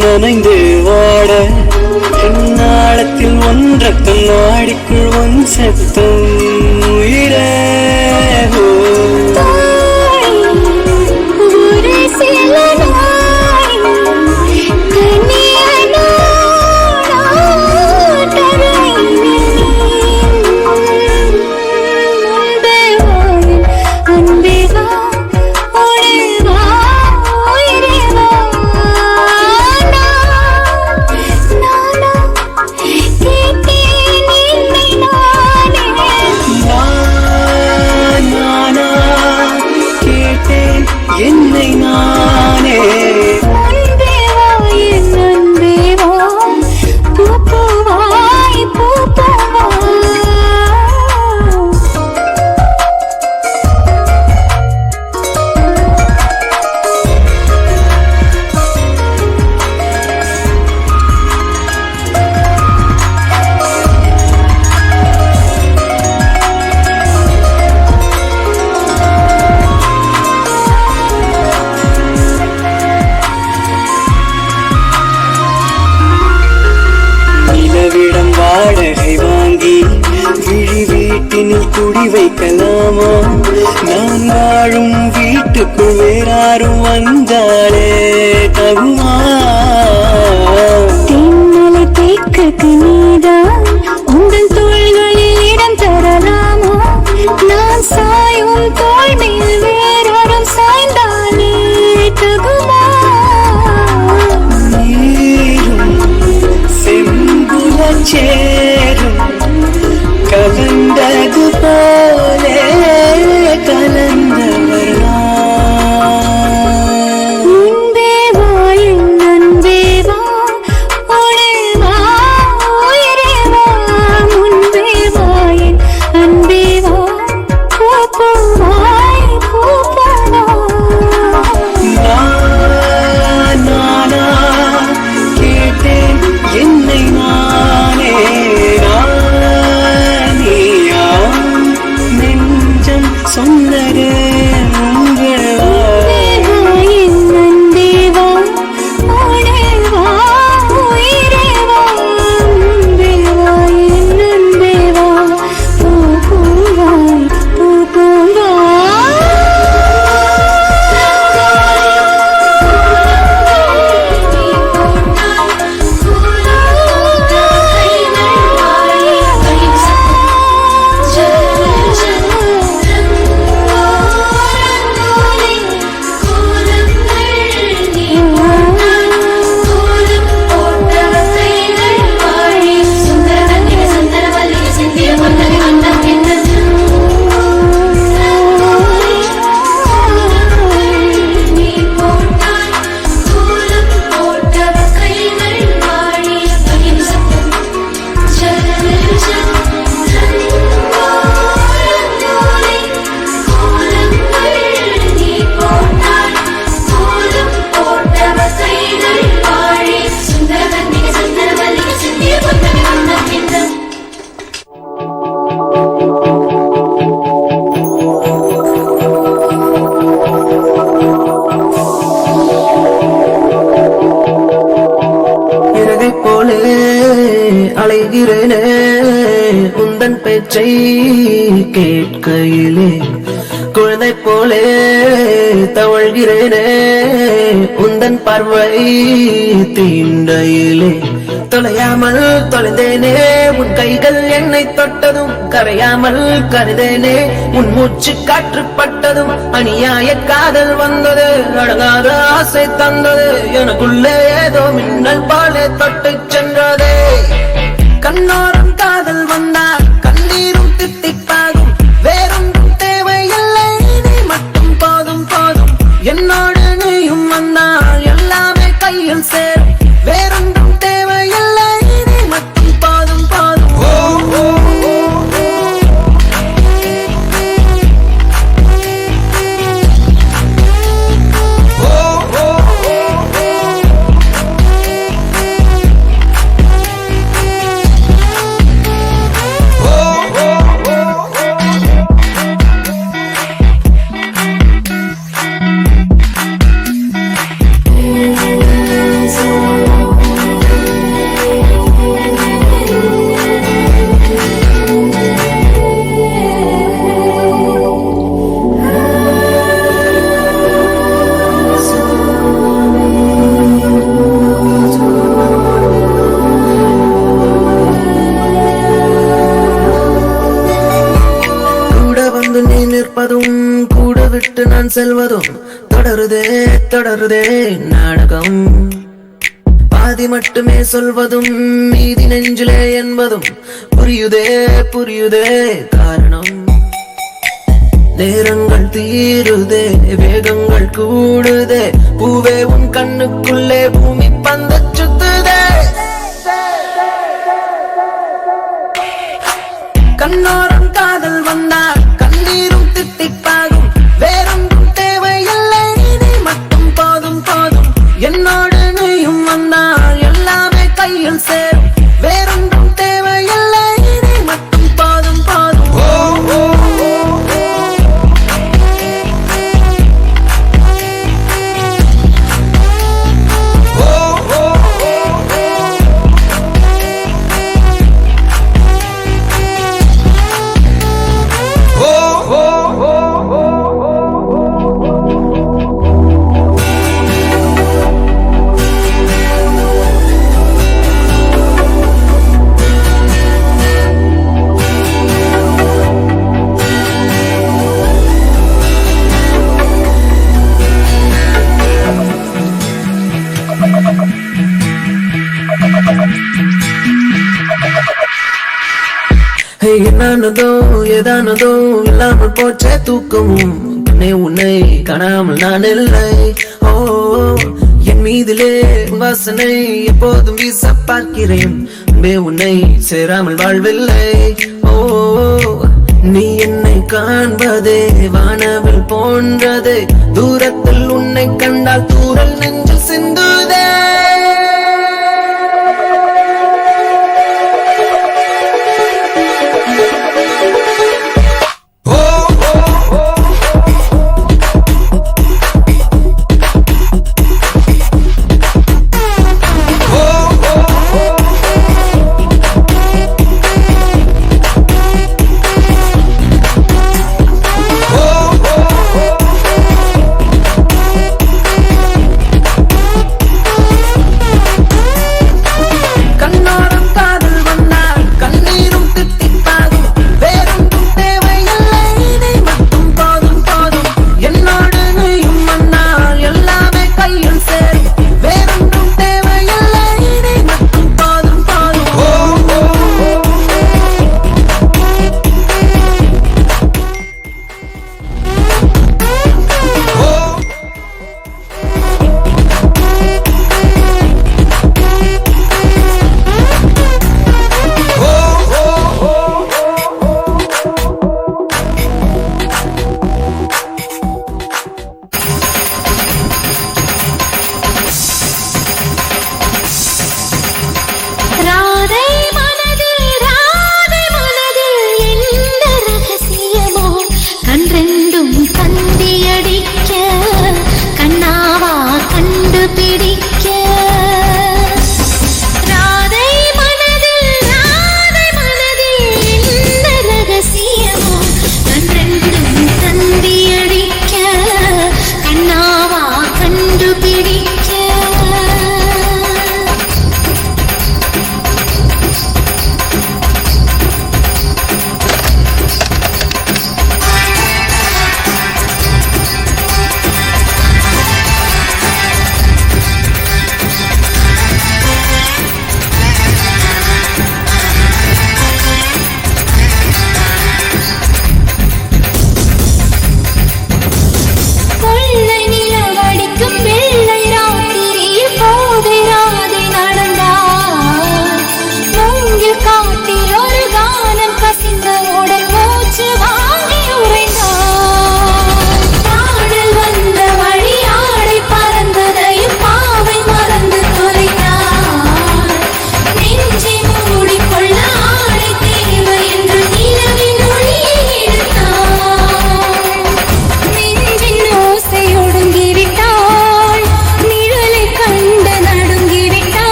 நனைந்து வாட நாளத்தில் ஒன்ற கண்ணாடிக்குள் ஒன் சத்தம் உயிரே என்னை நானே வாடகை வாங்கி விழி வீட்டினில் குடி வைக்கலாமா? நான் வாழும் வீட்டுக்குள் வேறாரும் வந்தாலே தகுமா? தென்னலை தேக்கக்கு நீதான் உங்கள் தோள்களில் இடம் தரலாமா? நான் சாயும் தோள் மேல் வேறாரும் சாய்ந்தாலே தகுமா? சேரும் கலந்தது போலே கலந்தவர் நன்பேவா என் நன்பேவா உடல்வா கரைகிறேனே உந்தன் பேச்சை கேட்கையிலே குழந்தை போலே தவழ்கிறேனே உந்தன் பார்வை தீண்டையிலே தொலையாமல் தொலைந்தேனே உன் கைகள் என்னை தொட்டதும் கரையாமல் கருதேனே உன் மூச்சு காற்றுப்பட்டதும் அநியாய காதல் வந்தது அடங்காத ஆசை தந்தது எனக்குள்ளே ஏதோ மின்னல் பாலே தொட்டு சென்றதே கண்ணோரம் காதல் வந்தால் கண்ணீரும் தித்திப்பாகும் வேறொன்றும் தேவையில்லை நீ மட்டும் போதும் போதும் என்னோடு நீயும் வந்தால் எல்லாமே கையில் சேரும் வேறொன்றும் தேவையில்லை நீ மட்டும் போதும் போதும் நீ நிற்பதும் கூட விட்டு நான் செல்வதும் தொடருதே தொடருதே நாடகம் பாதி மட்டுமே சொல்வதும் மீதி நெஞ்சிலே என்பதும் புரியுதே புரியுதே காரணம் நேரங்கள் தீருதே வேகங்கள் கூடுதே பூவே உன் கண்ணுக்குள்ளே பூமி பந்து சுத்துதே கண்ணோரம் காதல் வந்தால் கண்ணீரும் தித்திப்பாகும் வேறொன்றும் தேவையில்லை நீ மட்டும் போதும் போதும் என்னோடு நீயும் வந்தால் எல்லாமே கையில் சேரும் வேறொன்றும் தேவையில்லை நீ மட்டும் போதும் போதும் என்னானதோ ஏதானதோ இல்லாமல் போச்சே தூக்கமும் கண்ணே உன்னை காணாமல் நான் இல்லை ஓ என் மீதிலே வாசனை எப்போதும் வீச பார்க்கிறேன் அன்பே உன்னை சேராமல் வாழ்வில்லை ஓ நீ என்னை காண்பதே வானவில் போன்றதே தூரத்தில் உன்னை கண்டால் தூரல் நெஞ்சில் சிந்துதே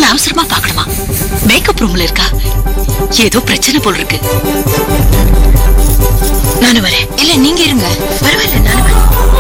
உங்களை அவசரமா பாக்கணுமா? மேக்கப் ரூம்ல இருக்கா? ஏதோ பிரச்சனை போல் இருக்கு. நானும் வரேன். இல்ல நீங்க இருங்க, பரவாயில்ல நானும் வரேன்.